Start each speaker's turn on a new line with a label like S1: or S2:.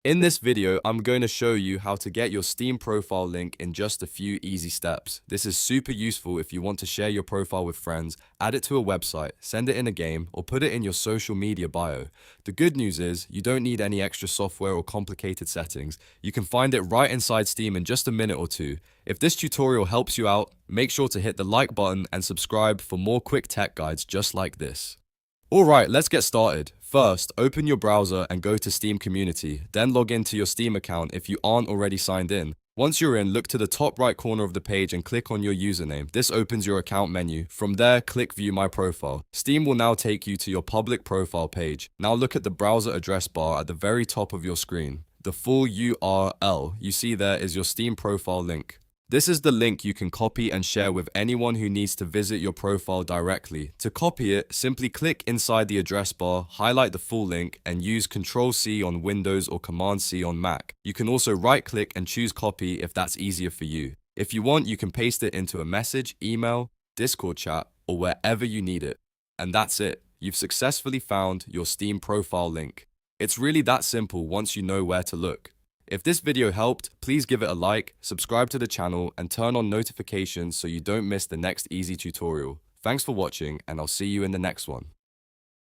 S1: In this video, I'm going to show you how to get your Steam profile link in just a few easy steps. This is super useful if you want to share your profile with friends, add it to a website, send it in a game, or put it in your social media bio. The good news is you don't need any extra software or complicated settings. You can find it right inside Steam in just a minute or two. If this tutorial helps you out, make sure to hit the like button and subscribe for more quick tech guides just like this. Alright, let's get started. First, open your browser and go to Steam Community, then log into your Steam account if you aren't already signed in. Once you're in, look to the top right corner of the page and click on your username. This opens your account menu. From there, click View My Profile. Steam will now take you to your public profile page. Now look at the browser address bar at the very top of your screen. The full URL you see there is your Steam profile link. This is the link you can copy and share with anyone who needs to visit your profile directly. To copy it, simply click inside the address bar, highlight the full link, and use Ctrl+C on Windows or Command+C on Mac. You can also right-click and choose copy if that's easier for you. If you want, you can paste it into a message, email, Discord chat, or wherever you need it. And that's it. You've successfully found your Steam profile link. It's really that simple once you know where to look. If this video helped, please give it a like, subscribe to the channel, and turn on notifications so you don't miss the next easy tutorial. Thanks for watching, and I'll see you in the next one.